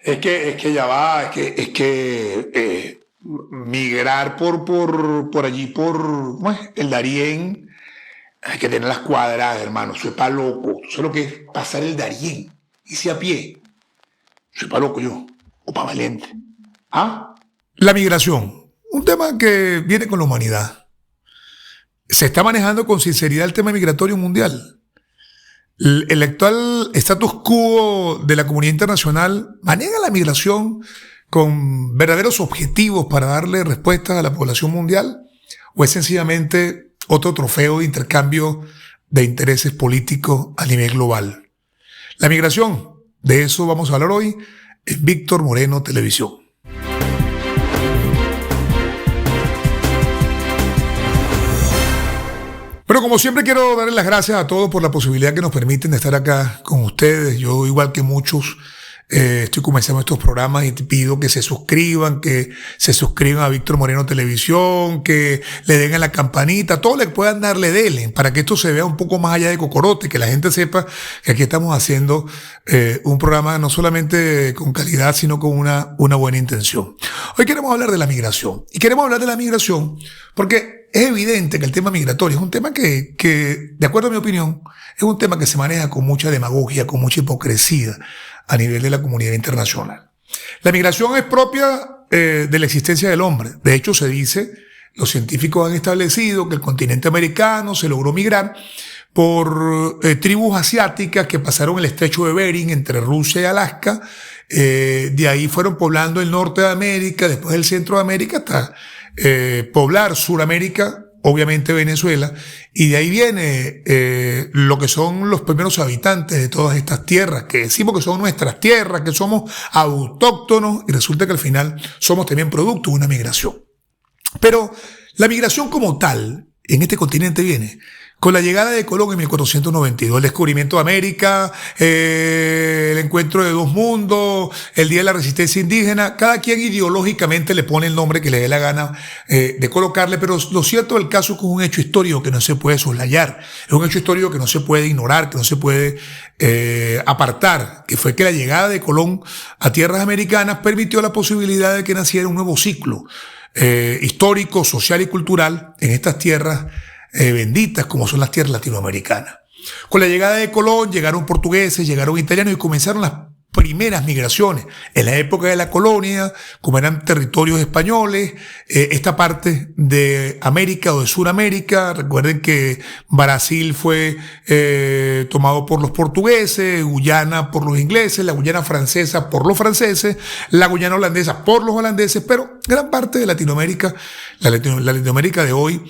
Es que ya va, migrar por allí, ¿cómo es? El Darién, hay que tener las cuadradas, hermano. Eso es para loco. ¿Tú sabes lo que es pasar el Darién? Irse a pie. Soy para loco yo. O para valiente. ¿Ah? La migración. Un tema que viene con la humanidad. Se está manejando con sinceridad el tema migratorio mundial. El actual status quo de la comunidad internacional maneja la migración con verdaderos objetivos para darle respuesta a la población mundial, o es sencillamente otro trofeo de intercambio de intereses políticos a nivel global. La migración, de eso vamos a hablar hoy en Víctor Moreno Televisión. Pero como siempre quiero darles las gracias a todos por la posibilidad que nos permiten de estar acá con ustedes. Yo, igual que muchos, estoy comenzando estos programas y te pido que se suscriban a Víctor Moreno Televisión, que le den a la campanita, todo lo que puedan darle, denle, para que esto se vea un poco más allá de cocorote, que la gente sepa que aquí estamos haciendo un programa no solamente con calidad, sino con una buena intención. Hoy queremos hablar de la migración. Y queremos hablar de la migración porque es evidente que el tema migratorio es un tema que, de acuerdo a mi opinión, es un tema que se maneja con mucha demagogia, con mucha hipocresía a nivel de la comunidad internacional. La migración es propia de la existencia del hombre. De hecho, se dice, los científicos han establecido que el continente americano se logró migrar por tribus asiáticas que pasaron el estrecho de Bering entre Rusia y Alaska. De ahí fueron poblando el norte de América, después el centro de América, hasta poblar Suramérica, obviamente Venezuela, y de ahí viene lo que son los primeros habitantes de todas estas tierras, que decimos que son nuestras tierras, que somos autóctonos, y resulta que al final somos también producto de una migración. Pero la migración como tal en este continente viene con la llegada de Colón en 1492, el descubrimiento de América, el encuentro de dos mundos, el Día de la Resistencia Indígena. Cada quien ideológicamente le pone el nombre que le dé la gana de colocarle, pero lo cierto del caso es que es un hecho histórico que no se puede soslayar, es un hecho histórico que no se puede ignorar, que no se puede apartar, que fue que la llegada de Colón a tierras americanas permitió la posibilidad de que naciera un nuevo ciclo histórico, social y cultural en estas tierras benditas como son las tierras latinoamericanas. Con la llegada de Colón llegaron portugueses, llegaron italianos y comenzaron las primeras migraciones. En la época de la colonia, como eran territorios españoles, esta parte de América o de Suramérica, recuerden que Brasil fue tomado por los portugueses, Guyana por los ingleses, la Guyana francesa por los franceses, la Guyana holandesa por los holandeses, pero gran parte de Latinoamérica, la Latinoamérica de hoy,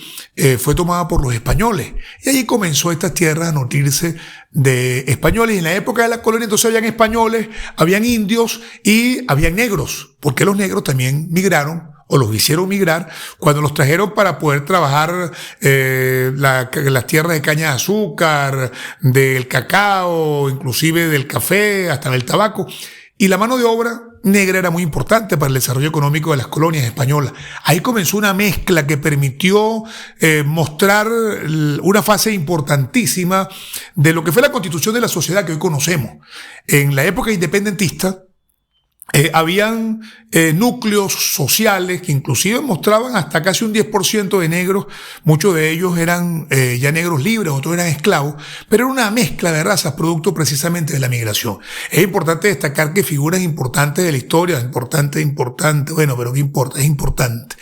fue tomada por los españoles. Y allí comenzó estas tierras a nutrirse de españoles. Y en la época de la colonia entonces habían españoles, habían indios y habían negros, porque los negros también migraron o los hicieron migrar cuando los trajeron para poder trabajar las tierras de caña de azúcar, del cacao, inclusive del café, hasta del tabaco. Y la mano de obra negra era muy importante para el desarrollo económico de las colonias españolas. Ahí comenzó una mezcla que permitió mostrar una fase importantísima de lo que fue la constitución de la sociedad que hoy conocemos. En la época independentista, habían núcleos sociales que inclusive mostraban hasta casi un 10% de negros. Muchos de ellos eran ya negros libres, otros eran esclavos, pero era una mezcla de razas producto precisamente de la migración. Es importante destacar que figuras importantes de la historia, bueno, pero ¿qué importa? Es importante.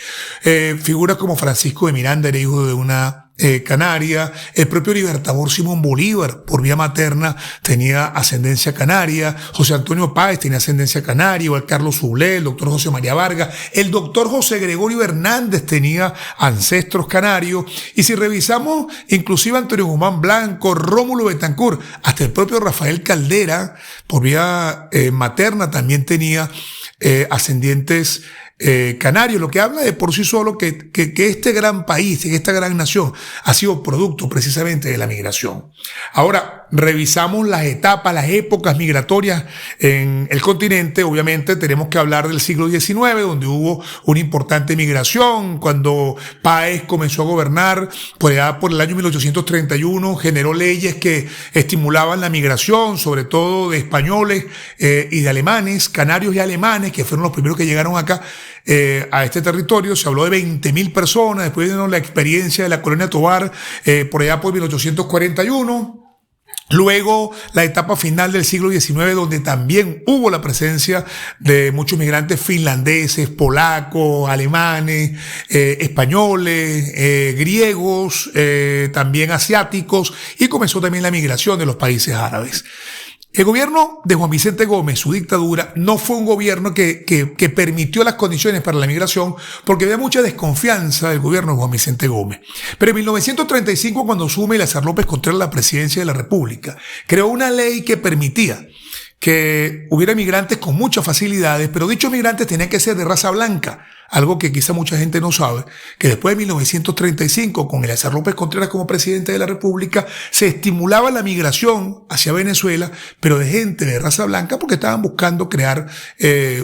Figuras como Francisco de Miranda era hijo de una canaria, el propio Libertador Simón Bolívar por vía materna tenía ascendencia canaria, José Antonio Páez tenía ascendencia canaria, o el Carlos Zulé, el doctor José María Vargas, el doctor José Gregorio Hernández tenía ancestros canarios, y si revisamos inclusive Antonio Guzmán Blanco, Rómulo Betancourt, hasta el propio Rafael Caldera por vía materna también tenía ascendientes canarios, lo que habla de por sí solo que este gran país, esta gran nación, ha sido producto precisamente de la migración. Ahora, revisamos las etapas, las épocas migratorias en el continente. Obviamente tenemos que hablar del siglo XIX, donde hubo una importante migración. Cuando Páez comenzó a gobernar, por allá por el año 1831, generó leyes que estimulaban la migración, sobre todo de españoles y de alemanes, canarios y alemanes, que fueron los primeros que llegaron acá a este territorio. Se habló de 20.000 personas. Después vino la experiencia de la colonia Tovar por allá por 1841. Luego, la etapa final del siglo XIX, donde también hubo la presencia de muchos migrantes finlandeses, polacos, alemanes, españoles, griegos, también asiáticos, y comenzó también la migración de los países árabes. El gobierno de Juan Vicente Gómez, su dictadura, no fue un gobierno que permitió las condiciones para la migración, porque había mucha desconfianza del gobierno de Juan Vicente Gómez. Pero en 1935, cuando asume Eleazar López Contreras la presidencia de la República, creó una ley que permitía que hubiera migrantes con muchas facilidades, pero dichos migrantes tenían que ser de raza blanca, algo que quizá mucha gente no sabe, que después de 1935, con Eleazar López Contreras como presidente de la República, se estimulaba la migración hacia Venezuela, pero de gente de raza blanca, porque estaban buscando crear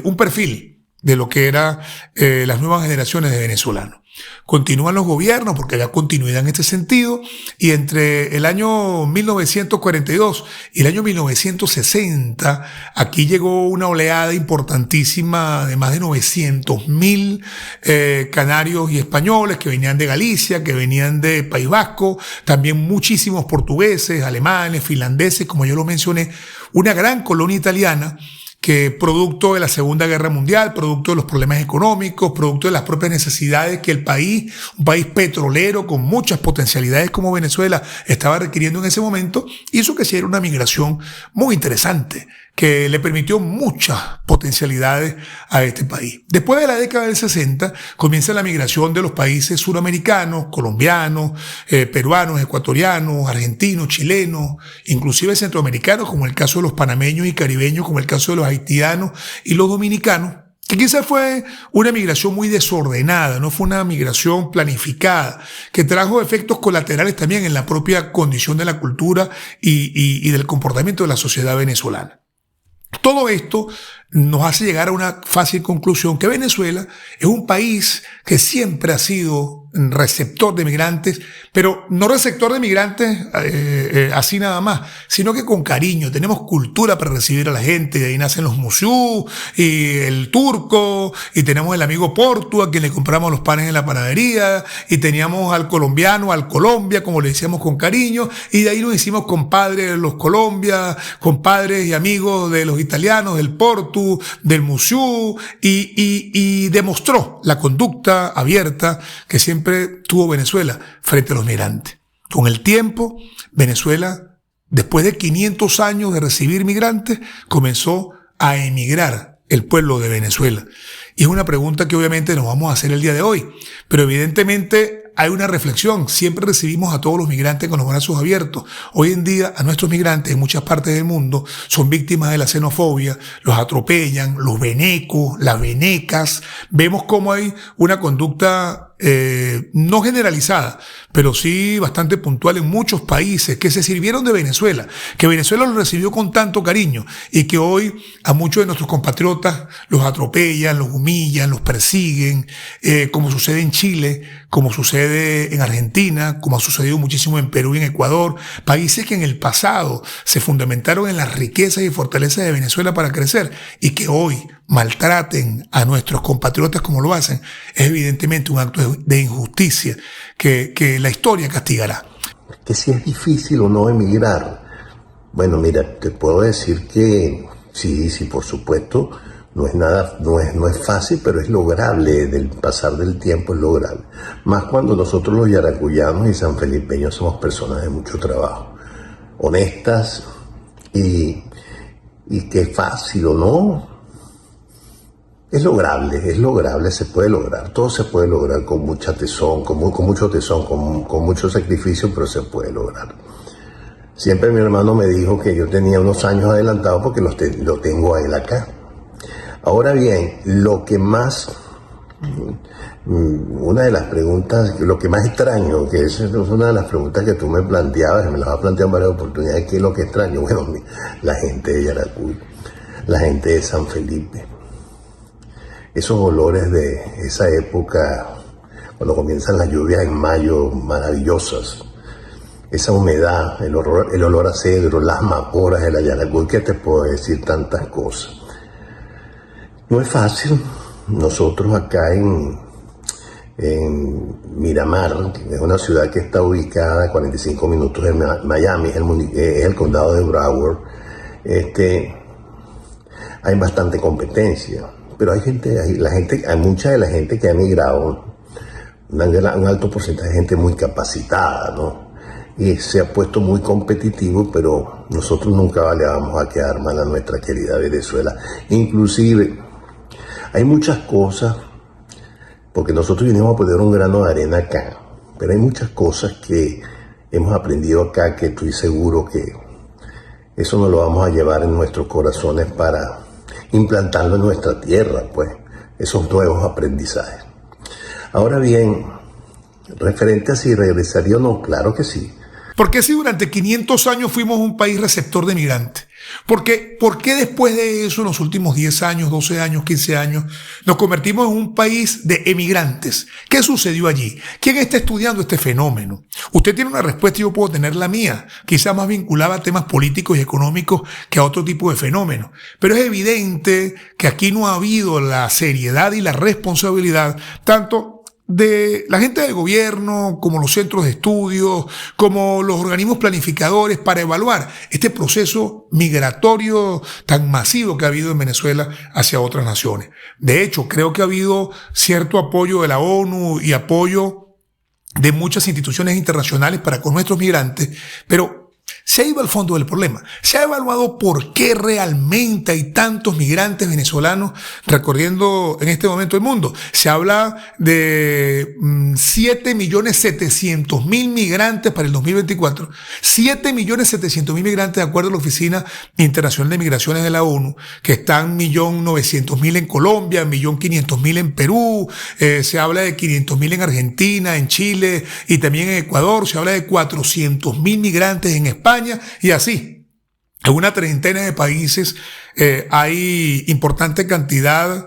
un perfil de lo que eran las nuevas generaciones de venezolanos. Continúan los gobiernos, porque había continuidad en este sentido, y entre el año 1942 y el año 1960, aquí llegó una oleada importantísima de más de 900.000 canarios y españoles que venían de Galicia, que venían de País Vasco, también muchísimos portugueses, alemanes, finlandeses, como yo lo mencioné, una gran colonia italiana, que producto de la Segunda Guerra Mundial, producto de los problemas económicos, producto de las propias necesidades que el país, un país petrolero con muchas potencialidades como Venezuela, estaba requiriendo en ese momento, hizo que se diera una migración muy interesante, que le permitió muchas potencialidades a este país. Después de la década del 60, comienza la migración de los países suramericanos, colombianos, peruanos, ecuatorianos, argentinos, chilenos, inclusive centroamericanos, como el caso de los panameños y caribeños, como el caso de los haitianos y los dominicanos, que quizás fue una migración muy desordenada, no fue una migración planificada, que trajo efectos colaterales también en la propia condición de la cultura y del comportamiento de la sociedad venezolana. Todo esto nos hace llegar a una fácil conclusión, que Venezuela es un país que siempre ha sido receptor de migrantes, pero no receptor de migrantes así nada más, sino que con cariño. Tenemos cultura para recibir a la gente, de ahí nacen los musiú y el turco, y tenemos el amigo Portu, a quien le compramos los panes en la panadería, y teníamos al colombiano, al Colombia, como le decíamos con cariño, y de ahí nos hicimos compadres de los Colombia, compadres y amigos de los italianos, del Portu, del musiú, y demostró la conducta abierta que siempre tuvo Venezuela frente a los migrantes. Con el tiempo, Venezuela, después de 500 años de recibir migrantes, comenzó a emigrar el pueblo de Venezuela. Y es una pregunta que obviamente nos vamos a hacer el día de hoy, pero evidentemente hay una reflexión. Siempre recibimos a todos los migrantes con los brazos abiertos. Hoy en día a nuestros migrantes en muchas partes del mundo son víctimas de la xenofobia, los atropellan, los venecos, las venecas. Vemos cómo hay una conducta no generalizada, pero sí bastante puntual en muchos países que se sirvieron de Venezuela, que Venezuela los recibió con tanto cariño y que hoy a muchos de nuestros compatriotas los atropellan, los humillan, los persiguen, como sucede en Chile, como sucede en Argentina, como ha sucedido muchísimo en Perú y en Ecuador, países que en el pasado se fundamentaron en las riquezas y fortalezas de Venezuela para crecer, y que hoy maltraten a nuestros compatriotas como lo hacen, es evidentemente un acto de injusticia que la historia castigará. Que si es difícil o no emigrar. Bueno, mira, te puedo decir que sí, por supuesto, no es fácil, pero es lograble. Del pasar del tiempo es lograble. Más cuando nosotros los yaracuyanos y sanfelipeños somos personas de mucho trabajo, honestas, y que es fácil o no. Es lograble, se puede lograr. Todo se puede lograr con mucha tesón, con mucho tesón, con mucho sacrificio, pero se puede lograr. Siempre mi hermano me dijo que yo tenía unos años adelantados porque lo tengo a él acá. Ahora bien, lo que más Una de las preguntas, lo que más extraño, que es una de las preguntas que tú me planteabas, y me las has planteado en varias oportunidades, ¿qué es lo que extraño? Bueno, la gente de Yaracuy, la gente de San Felipe, esos olores de esa época, cuando comienzan las lluvias en mayo, maravillosas, esa humedad, el olor a cedro, las amapolas de la Yaracuy, ¿qué te puedo decir? Tantas cosas. No es fácil. Nosotros acá en Miramar, que es una ciudad que está ubicada a 45 minutos de Miami, es el condado de Broward, hay bastante competencia, pero hay mucha de la gente que ha emigrado, un alto porcentaje de gente muy capacitada, ¿no? Y se ha puesto muy competitivo, pero nosotros nunca le vamos a quedar mal a nuestra querida Venezuela. Inclusive, hay muchas cosas, porque nosotros vinimos a poner un grano de arena acá, pero hay muchas cosas que hemos aprendido acá que estoy seguro que eso nos lo vamos a llevar en nuestros corazones para implantarlo en nuestra tierra, pues, esos nuevos aprendizajes. Ahora bien, referente a si regresaría o no, claro que sí. ¿Por qué si durante 500 años fuimos un país receptor de migrantes? ¿Por qué después de eso, en los últimos 10 años, 12 años, 15 años, nos convertimos en un país de emigrantes? ¿Qué sucedió allí? ¿Quién está estudiando este fenómeno? Usted tiene una respuesta y yo puedo tener la mía, quizá más vinculada a temas políticos y económicos que a otro tipo de fenómenos. Pero es evidente que aquí no ha habido la seriedad y la responsabilidad, tanto de la gente del gobierno, como los centros de estudio, como los organismos planificadores, para evaluar este proceso migratorio tan masivo que ha habido en Venezuela hacia otras naciones. De hecho, creo que ha habido cierto apoyo de la ONU y apoyo de muchas instituciones internacionales para con nuestros migrantes, pero se ha ido al fondo del problema. Se ha evaluado por qué realmente hay tantos migrantes venezolanos recorriendo en este momento el mundo. Se habla de 7.700.000 migrantes para el 2024. 7.700.000 migrantes de acuerdo a la Oficina Internacional de Migraciones de la ONU, que están 1.900.000 en Colombia, 1.500.000 en Perú. Se habla de 500.000 en Argentina, en Chile y también en Ecuador. Se habla de 400.000 migrantes en España y así. En una treintena de países hay importante cantidad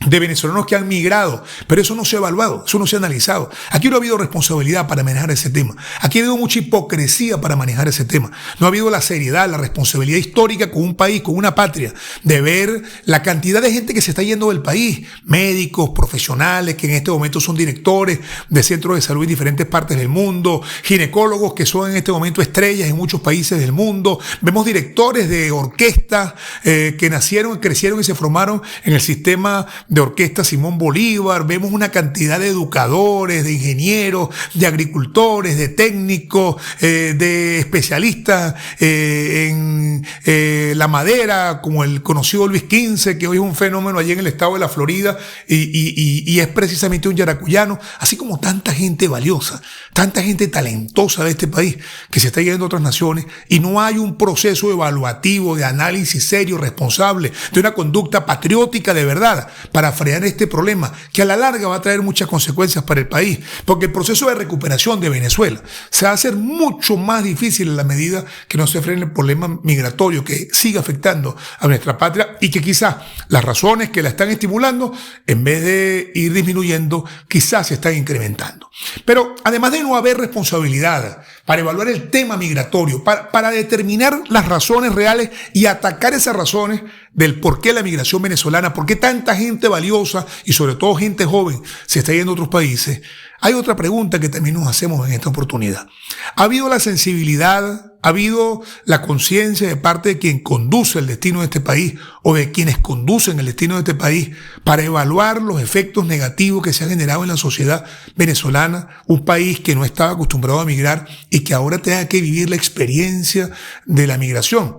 de venezolanos que han migrado, pero eso no se ha evaluado, eso no se ha analizado. Aquí no ha habido responsabilidad para manejar ese tema. Aquí ha habido mucha hipocresía para manejar ese tema. No ha habido la seriedad, la responsabilidad histórica con un país, con una patria, de ver la cantidad de gente que se está yendo del país. Médicos, profesionales que en este momento son directores de centros de salud en diferentes partes del mundo, ginecólogos que son en este momento estrellas en muchos países del mundo. Vemos directores de orquestas que nacieron, crecieron y se formaron en el sistema de Orquesta Simón Bolívar. Vemos una cantidad de educadores, de ingenieros, de agricultores, de técnicos, de especialistas en la madera, como el conocido Luis XV, que hoy es un fenómeno allí en el estado de la Florida y es precisamente un yaracuyano, así como tanta gente valiosa, tanta gente talentosa de este país que se está yendo a otras naciones y no hay un proceso evaluativo de análisis serio, responsable, de una conducta patriótica de verdad para frenar este problema, que a la larga va a traer muchas consecuencias para el país, porque el proceso de recuperación de Venezuela se va a hacer mucho más difícil en la medida que no se frene el problema migratorio que sigue afectando a nuestra patria y que quizás las razones que la están estimulando, en vez de ir disminuyendo, quizás se están incrementando. Pero además de no haber responsabilidad para evaluar el tema migratorio, para determinar las razones reales y atacar esas razones del por qué la migración venezolana, por qué tanta gente valiosa y sobre todo gente joven se está yendo a otros países, hay otra pregunta que también nos hacemos en esta oportunidad. ¿Ha habido la sensibilidad, ha habido la conciencia de parte de quien conduce el destino de este país o de quienes conducen el destino de este país para evaluar los efectos negativos que se han generado en la sociedad venezolana, un país que no estaba acostumbrado a migrar y que ahora tenga que vivir la experiencia de la migración?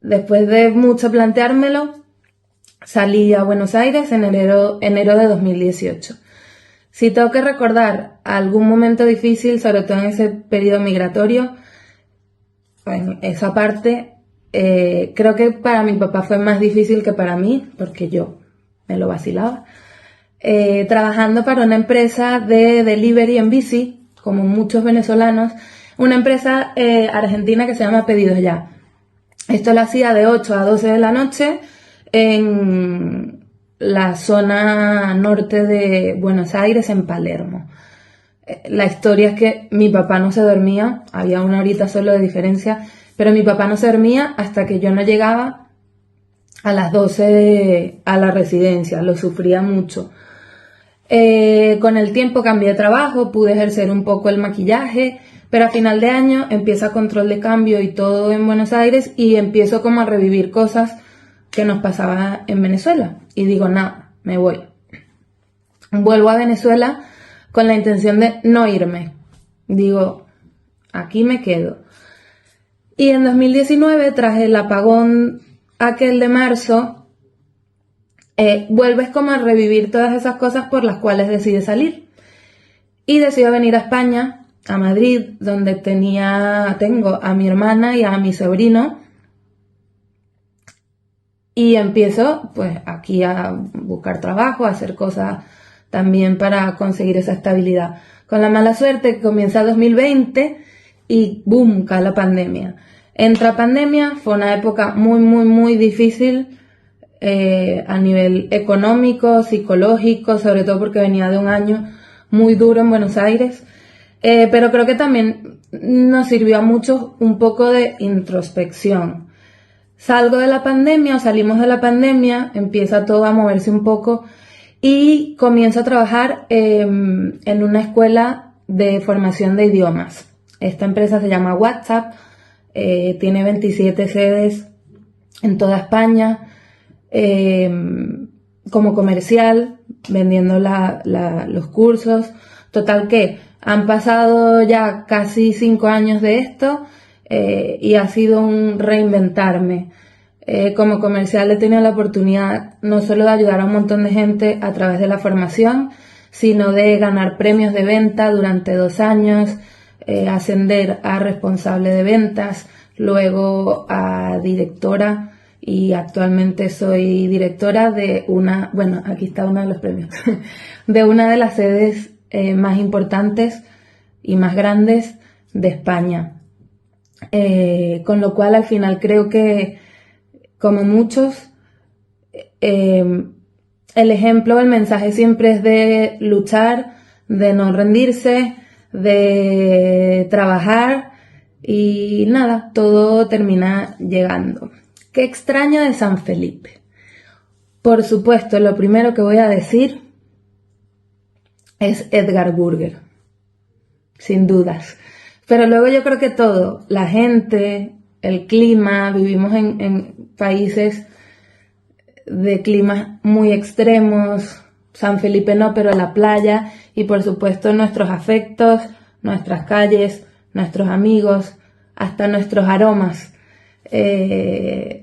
Después de mucho planteármelo, salí a Buenos Aires en enero de 2018. Si tengo que recordar algún momento difícil, sobre todo en ese periodo migratorio, en esa parte, creo que para mi papá fue más difícil que para mí, porque yo me lo vacilaba. trabajando para una empresa de delivery en bici, como muchos venezolanos, una empresa argentina que se llama Pedidos Ya. Esto lo hacía de 8 a 12 de la noche en la zona norte de Buenos Aires, en Palermo. La historia es que mi papá no se dormía, había una horita solo de diferencia, pero mi papá no se dormía hasta que yo no llegaba a las 12 a la residencia, lo sufría mucho. Con el tiempo cambié de trabajo, pude ejercer un poco el maquillaje, pero a final de año empieza control de cambio y todo en Buenos Aires y empiezo como a revivir cosas que nos pasaba en Venezuela. Y digo, nada, me voy. Vuelvo a Venezuela con la intención de no irme. Digo, aquí me quedo. Y en 2019, tras el apagón aquel de marzo, vuelves como a revivir todas esas cosas por las cuales decides salir. Y decido venir a España, a Madrid, donde tengo a mi hermana y a mi sobrino. Y empiezo pues aquí a buscar trabajo, a hacer cosas también para conseguir esa estabilidad. Con la mala suerte que comienza 2020 y ¡boom!, cae la pandemia. Entra pandemia, fue una época muy difícil a nivel económico, psicológico, sobre todo porque venía de un año muy duro en Buenos Aires. Pero creo que también nos sirvió a muchos un poco de introspección. Salgo de la pandemia o salimos de la pandemia, empieza todo a moverse un poco y comienzo a trabajar en una escuela de formación de idiomas. Esta empresa se llama WhatsApp, tiene 27 sedes en toda España, como comercial, vendiendo los cursos. Total que han pasado ya casi 5 años de esto y ha sido un reinventarme. Como comercial he tenido la oportunidad no solo de ayudar a un montón de gente a través de la formación, sino de ganar premios de venta durante 2 años, ascender a responsable de ventas, luego a directora, y actualmente soy directora de aquí está uno de los premios, de una de las sedes más importantes y más grandes de España. Con lo cual al final creo que, como muchos, el ejemplo, el mensaje siempre es de luchar, de no rendirse, de trabajar y nada, todo termina llegando. ¿Qué extraño de San Felipe? Por supuesto, lo primero que voy a decir es Edgar Burger, sin dudas. Pero luego yo creo que todo, la gente, el clima, vivimos en países de climas muy extremos, San Felipe no, pero la playa y por supuesto nuestros afectos, nuestras calles, nuestros amigos, hasta nuestros aromas.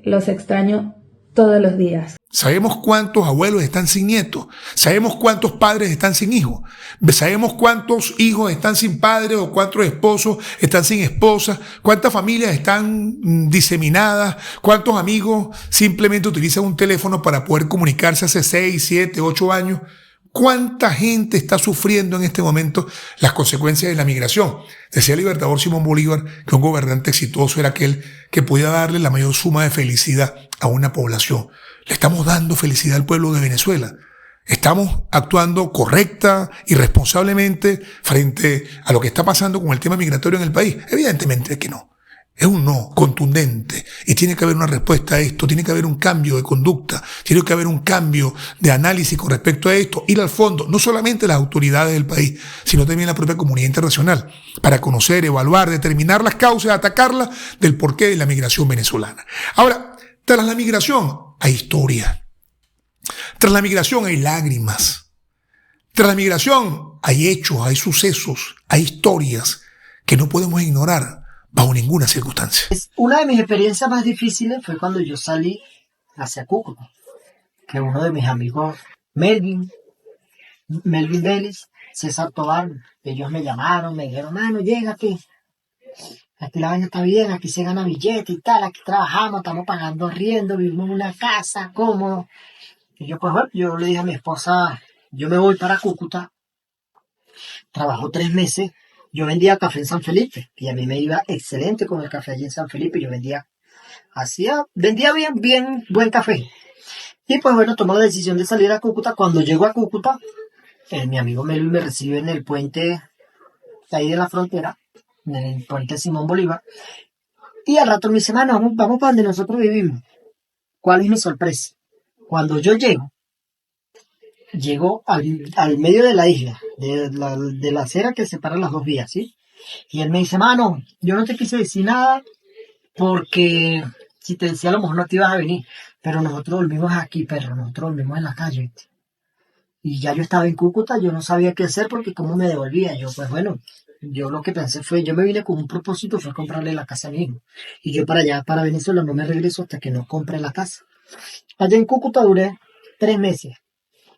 Los extraño todos los días. Sabemos cuántos abuelos están sin nietos, sabemos cuántos padres están sin hijos, sabemos cuántos hijos están sin padres o cuántos esposos están sin esposas, cuántas familias están diseminadas, cuántos amigos simplemente utilizan un teléfono para poder comunicarse hace 6, 7, 8 años. ¿Cuánta gente está sufriendo en este momento las consecuencias de la migración? Decía el libertador Simón Bolívar que un gobernante exitoso era aquel que podía darle la mayor suma de felicidad a una población. Le estamos dando felicidad al pueblo de Venezuela. ¿Estamos actuando correcta y responsablemente frente a lo que está pasando con el tema migratorio en el país? Evidentemente que no. Es un no contundente y tiene que haber una respuesta a esto, tiene que haber un cambio de conducta, tiene que haber un cambio de análisis con respecto a esto, ir al fondo, no solamente las autoridades del país, sino también la propia comunidad internacional, para conocer, evaluar, determinar las causas, atacarlas del porqué de la migración venezolana. Ahora, tras la migración hay historia, tras la migración hay lágrimas, tras la migración hay hechos, hay sucesos, hay historias que no podemos ignorar bajo ninguna circunstancia. Una de mis experiencias más difíciles fue cuando yo salí hacia Cúcuta, que uno de mis amigos, Melvin Vélez, César Tobar, ellos me llamaron, me dijeron, mano, llégate, aquí la vaina está bien, aquí se gana billete y tal, aquí trabajamos, estamos pagando arriendo, vivimos en una casa, cómodo. Y yo pues bueno, yo le dije a mi esposa, yo me voy para Cúcuta, trabajo 3 meses, yo vendía café en San Felipe y a mí me iba excelente con el café allí en San Felipe, yo vendía bien buen café. Y pues bueno, tomo la decisión de salir a Cúcuta. Cuando llego a Cúcuta, mi amigo Melvin me recibe en el puente ahí de la frontera, en el puente Simón Bolívar, y al rato me dice, mano, vamos para donde nosotros vivimos. ¿Cuál es mi sorpresa? Cuando yo llego al medio de la isla, de la acera que separa las dos vías, ¿sí? Y él me dice, mano, yo no te quise decir nada porque si te decía a lo mejor no te ibas a venir, pero nosotros dormimos aquí, perro, nosotros dormimos en la calle, ¿viste? Y ya yo estaba en Cúcuta, yo no sabía qué hacer porque cómo me devolvía. Yo, pues bueno, yo lo que pensé fue, yo me vine con un propósito, fue comprarle la casa a mi hijo. Y yo para allá, para Venezuela, no me regreso hasta que no compre la casa. Allá en Cúcuta duré 3 meses.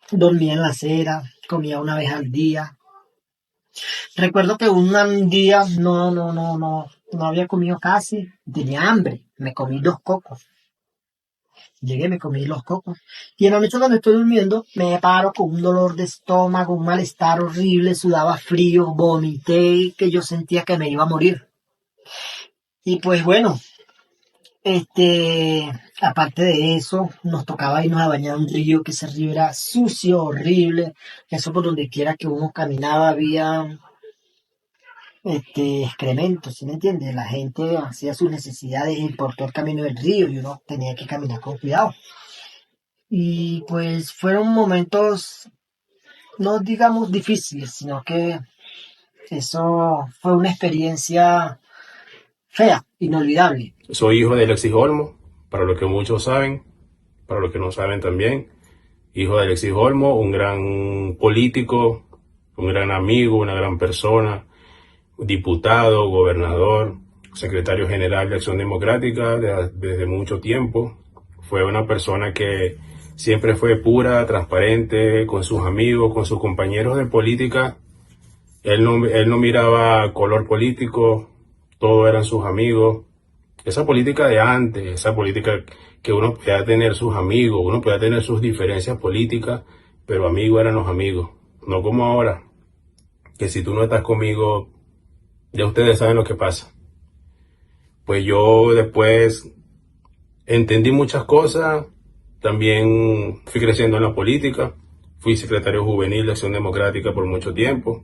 Dormía en la acera, comía una vez al día. Recuerdo que un día no había comido casi, tenía hambre, me comí 2 cocos. Llegué, me comí los cocos. Y en la noche cuando estoy durmiendo, me paro con un dolor de estómago, un malestar horrible, sudaba frío, vomité, que yo sentía que me iba a morir. Y pues bueno, aparte de eso, nos tocaba irnos a bañar a un río, que ese río era sucio, horrible. Eso por donde quiera que uno caminaba había excrementos, ¿sí me entiendes? La gente hacía sus necesidades por todo el camino del río y uno tenía que caminar con cuidado. Y pues fueron momentos, no digamos difíciles, sino que eso fue una experiencia fea, inolvidable. Soy hijo de Alexis Olmo, para los que muchos saben, para los que no saben también. Hijo de Alexis Olmo, un gran político, un gran amigo, una gran persona, diputado, gobernador, secretario general de Acción Democrática desde mucho tiempo. Fue una persona que siempre fue pura, transparente, con sus amigos, con sus compañeros de política. Él no miraba color político, todos eran sus amigos. Esa política de antes, esa política que uno podía tener sus amigos, uno podía tener sus diferencias políticas, pero amigos eran los amigos. No como ahora, que si tú no estás conmigo, ya ustedes saben lo que pasa. Pues yo después entendí muchas cosas, también fui creciendo en la política, fui secretario juvenil de Acción Democrática por mucho tiempo,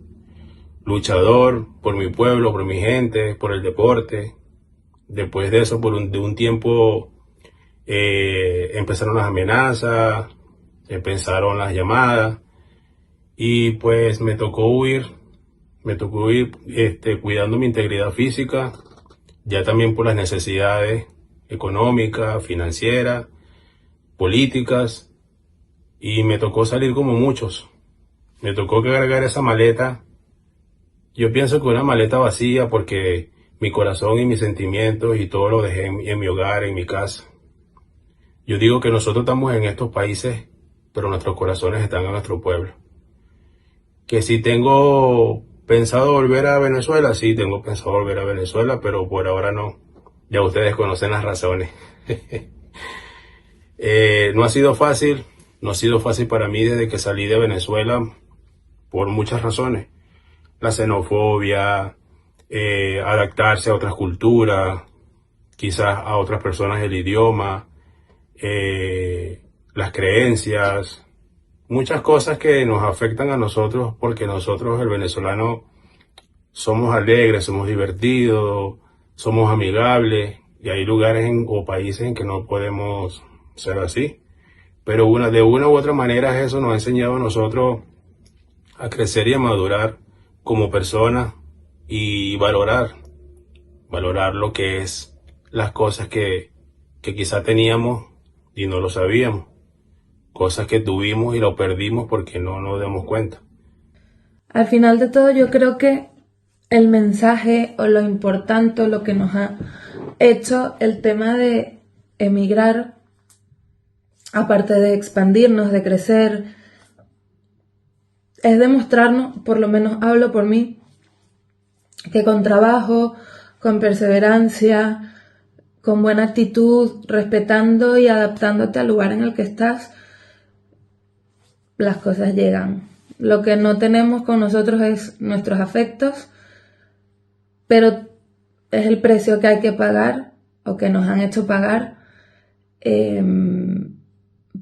luchador por mi pueblo, por mi gente, por el deporte. Después de eso, de un tiempo, empezaron las amenazas, empezaron las llamadas y pues me tocó huir cuidando mi integridad física, ya también por las necesidades económicas, financieras, políticas, y me tocó salir como muchos. Me tocó cargar esa maleta. Yo pienso que una maleta vacía porque mi corazón y mis sentimientos y todo lo dejé en mi hogar, en mi casa. Yo digo que nosotros estamos en estos países, pero nuestros corazones están en nuestro pueblo. Que si tengo pensado volver a Venezuela, sí, tengo pensado volver a Venezuela, pero por ahora no. Ya ustedes conocen las razones. No ha sido fácil para mí desde que salí de Venezuela por muchas razones. La xenofobia, adaptarse a otras culturas, quizás a otras personas el idioma, las creencias, muchas cosas que nos afectan a nosotros porque nosotros, el venezolano, somos alegres, somos divertidos, somos amigables y hay lugares o países en que no podemos ser así. Pero de una u otra manera eso nos ha enseñado a nosotros a crecer y a madurar como personas y valorar lo que es las cosas que quizá teníamos y no lo sabíamos. Cosas que tuvimos y lo perdimos porque no nos damos cuenta. Al final de todo, yo creo que el mensaje o lo importante, o lo que nos ha hecho el tema de emigrar, aparte de expandirnos, de crecer, es demostrarnos, por lo menos hablo por mí, que con trabajo, con perseverancia, con buena actitud, respetando y adaptándote al lugar en el que estás, las cosas llegan. Lo que no tenemos con nosotros es nuestros afectos, pero es el precio que hay que pagar o que nos han hecho pagar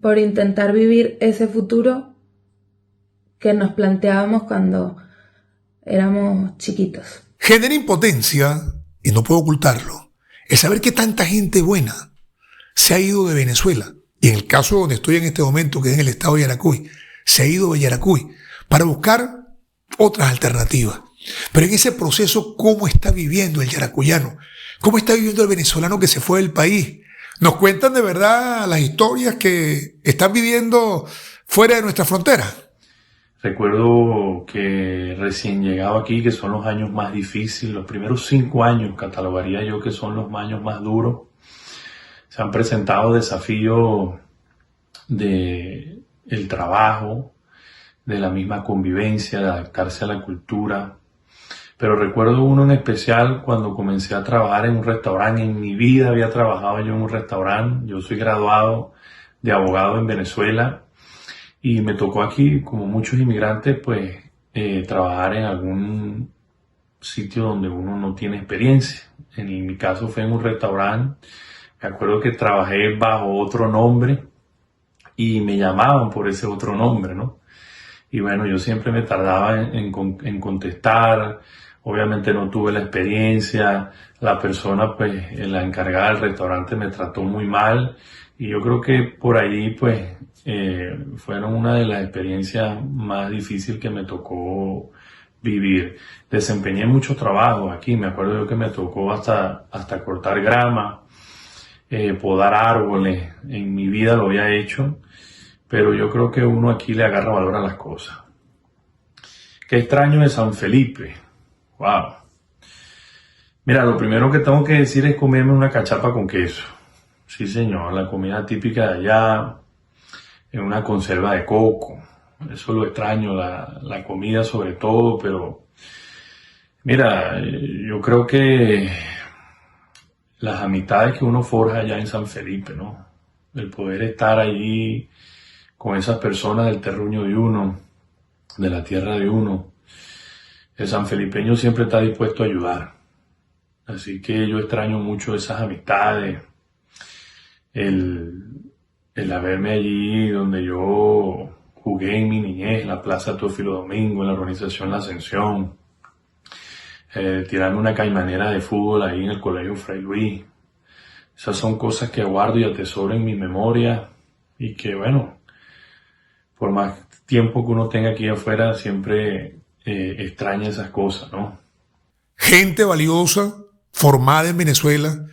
por intentar vivir ese futuro que nos planteábamos cuando éramos chiquitos. Genera impotencia, y no puedo ocultarlo, el saber que tanta gente buena se ha ido de Venezuela. Y en el caso donde estoy en este momento, que es en el estado de Yaracuy, se ha ido de Yaracuy para buscar otras alternativas. Pero en ese proceso, ¿cómo está viviendo el yaracuyano? ¿Cómo está viviendo el venezolano que se fue del país? Nos cuentan de verdad las historias que están viviendo fuera de nuestra frontera. Recuerdo que recién llegado aquí, que son los años más difíciles, los primeros 5 años catalogaría yo que son los años más duros. Se han presentado desafíos de el trabajo, de la misma convivencia, de adaptarse a la cultura. Pero recuerdo uno en especial cuando comencé a trabajar en un restaurante. En mi vida había trabajado yo en un restaurante. Yo soy graduado de abogado en Venezuela y me tocó aquí, como muchos inmigrantes, pues trabajar en algún sitio donde uno no tiene experiencia. En mi caso fue en un restaurante. Me acuerdo que trabajé bajo otro nombre y me llamaban por ese otro nombre, ¿no? Y bueno, yo siempre me tardaba en contestar. Obviamente no tuve la experiencia. La persona, pues, la encargada del restaurante me trató muy mal. Y yo creo que por ahí, pues, fueron una de las experiencias más difíciles que me tocó vivir. Desempeñé muchos trabajos aquí. Me acuerdo yo que me tocó hasta cortar grama, podar árboles. En mi vida lo había hecho. Pero yo creo que uno aquí le agarra valor a las cosas. Qué extraño de San Felipe. Wow. Mira, lo primero que tengo que decir es comerme una cachapa con queso. Sí, señor, la comida típica de allá, en una conserva de coco. Eso lo extraño, la comida sobre todo, pero mira, yo creo que las amistades que uno forja allá en San Felipe, ¿no? El poder estar allí con esas personas del terruño de uno, de la tierra de uno. El sanfelipeño siempre está dispuesto a ayudar. Así que yo extraño mucho esas amistades, el haberme allí donde yo jugué en mi niñez, en la Plaza Teófilo Domingo, en la organización La Ascensión, tirando una caimanera de fútbol ahí en el Colegio Fray Luis. Esas son cosas que guardo y atesoro en mi memoria y que, bueno, por más tiempo que uno tenga aquí afuera, siempre extraña esas cosas, ¿no? Gente valiosa, formada en Venezuela,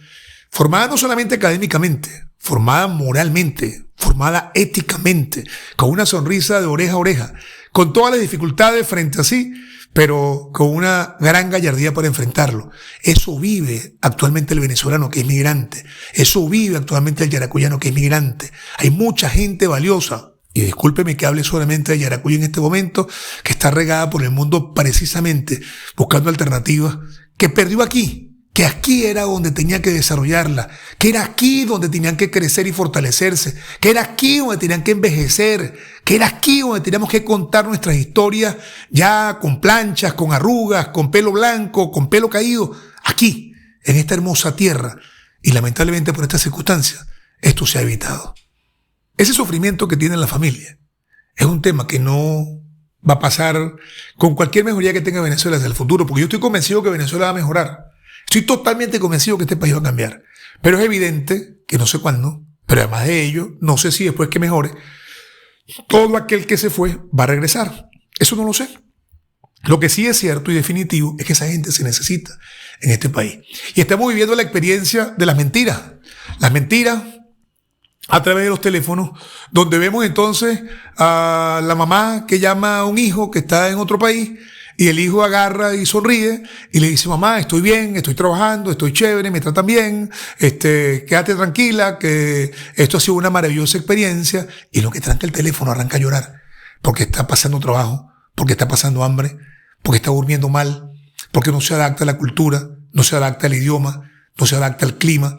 formada no solamente académicamente, formada moralmente, formada éticamente, con una sonrisa de oreja a oreja, con todas las dificultades frente a sí, pero con una gran gallardía para enfrentarlo. Eso vive actualmente el venezolano que es migrante. Eso vive actualmente el yaracuyano que es migrante. Hay mucha gente valiosa. Y discúlpeme que hable solamente de Yaracuy en este momento, que está regada por el mundo precisamente buscando alternativas, que perdió aquí, que aquí era donde tenía que desarrollarla, que era aquí donde tenían que crecer y fortalecerse, que era aquí donde tenían que envejecer, que era aquí donde teníamos que contar nuestras historias ya con planchas, con arrugas, con pelo blanco, con pelo caído, aquí, en esta hermosa tierra. Y lamentablemente por estas circunstancias, esto se ha evitado. Ese sufrimiento que tiene la familia es un tema que no va a pasar con cualquier mejoría que tenga Venezuela hacia el futuro, porque yo estoy convencido que Venezuela va a mejorar. Estoy totalmente convencido que este país va a cambiar. Pero es evidente que no sé cuándo, pero además de ello, no sé si después que mejore, todo aquel que se fue va a regresar. Eso no lo sé. Lo que sí es cierto y definitivo es que esa gente se necesita en este país. Y estamos viviendo la experiencia de las mentiras. Las mentiras a través de los teléfonos, donde vemos entonces a la mamá que llama a un hijo que está en otro país y el hijo agarra y sonríe y le dice: mamá, estoy bien, estoy trabajando, estoy chévere, me tratan bien, quédate tranquila, que esto ha sido una maravillosa experiencia. Y lo que tranca el teléfono arranca a llorar porque está pasando trabajo, porque está pasando hambre, porque está durmiendo mal, porque no se adapta a la cultura, no se adapta al idioma, no se adapta al clima.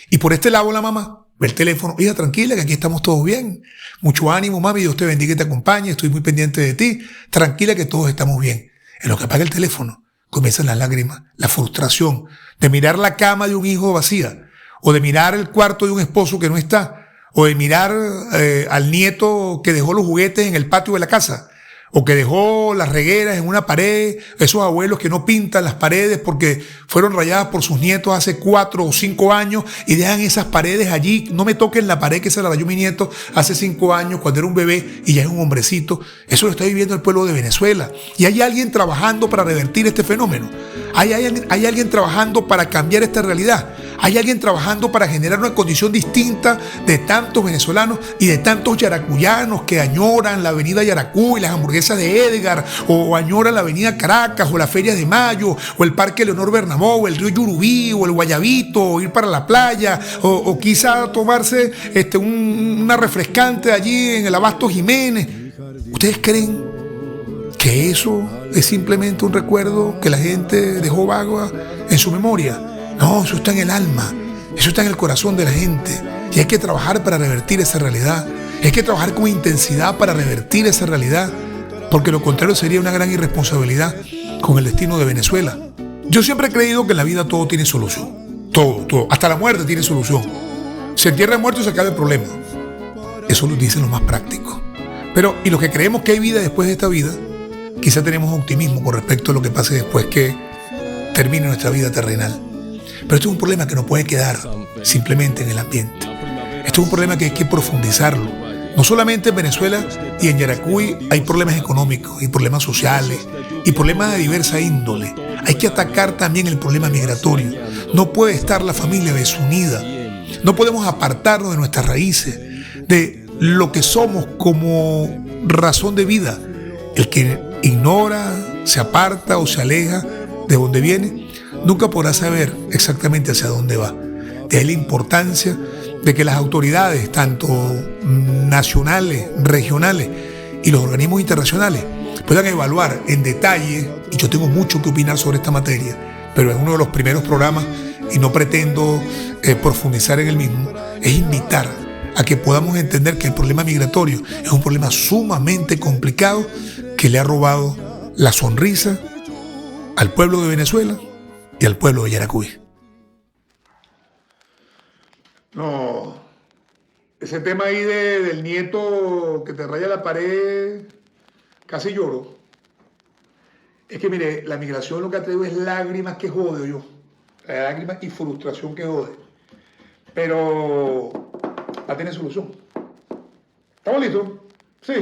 Y por este lado la mamá Ve el teléfono, hija, tranquila, que aquí estamos todos bien. Mucho ánimo, mami, Dios te bendiga y te acompañe, estoy muy pendiente de ti. Tranquila que todos estamos bien. En lo que apaga el teléfono, comienzan las lágrimas, la frustración de mirar la cama de un hijo vacía, o de mirar el cuarto de un esposo que no está, o de mirar al nieto que dejó los juguetes en el patio de la casa, o que dejó las regueras en una pared, esos abuelos que no pintan las paredes porque fueron rayadas por sus nietos hace 4 o 5 años y dejan esas paredes allí. No me toquen la pared que se la rayó mi nieto hace 5 años cuando era un bebé y ya es un hombrecito. Eso lo está viviendo el pueblo de Venezuela. Y hay alguien trabajando para revertir este fenómeno. Hay alguien trabajando para cambiar esta realidad. Hay alguien trabajando para generar una condición distinta de tantos venezolanos y de tantos yaracuyanos que añoran la avenida Yaracuy, las hamburguesas de Edgar, o añoran la avenida Caracas, o la Feria de Mayo, o el Parque Leonor Bernabó, o el río Yurubí, o el Guayabito, o ir para la playa, o quizá tomarse una refrescante allí en el Abasto Jiménez. ¿Ustedes creen que eso es simplemente un recuerdo que la gente dejó vago en su memoria? No, eso está en el alma, eso está en el corazón de la gente. Y hay que trabajar para revertir esa realidad. Hay que trabajar con intensidad para revertir esa realidad, porque lo contrario sería una gran irresponsabilidad con el destino de Venezuela. Yo siempre he creído que en la vida todo tiene solución. Todo. Hasta la muerte tiene solución. Se entierra el muerto y se acaba el problema. Eso lo dicen los más prácticos. Pero, y los que creemos que hay vida después de esta vida, quizá tenemos optimismo con respecto a lo que pase después que termine nuestra vida terrenal. Pero esto es un problema que no puede quedar simplemente en el ambiente. Esto es un problema que hay que profundizarlo. No solamente en Venezuela y en Yaracuy hay problemas económicos y problemas sociales y problemas de diversa índole. Hay que atacar también el problema migratorio. No puede estar la familia desunida. No podemos apartarnos de nuestras raíces, de lo que somos como razón de vida. El que ignora, se aparta o se aleja de donde viene, nunca podrá saber exactamente hacia dónde va. De ahí la importancia de que las autoridades, tanto nacionales, regionales y los organismos internacionales, puedan evaluar en detalle, y yo tengo mucho que opinar sobre esta materia, pero es uno de los primeros programas y no pretendo profundizar en el mismo, es invitar a que podamos entender que el problema migratorio es un problema sumamente complicado que le ha robado la sonrisa al pueblo de Venezuela y al pueblo de Yaracuy. No, ese tema ahí del nieto que te raya la pared, casi lloro. Es que mire, la migración lo que ha traído es lágrimas que jode yo. Lágrimas y frustración que jode. Pero va a tener solución. ¿Estamos listos? Sí.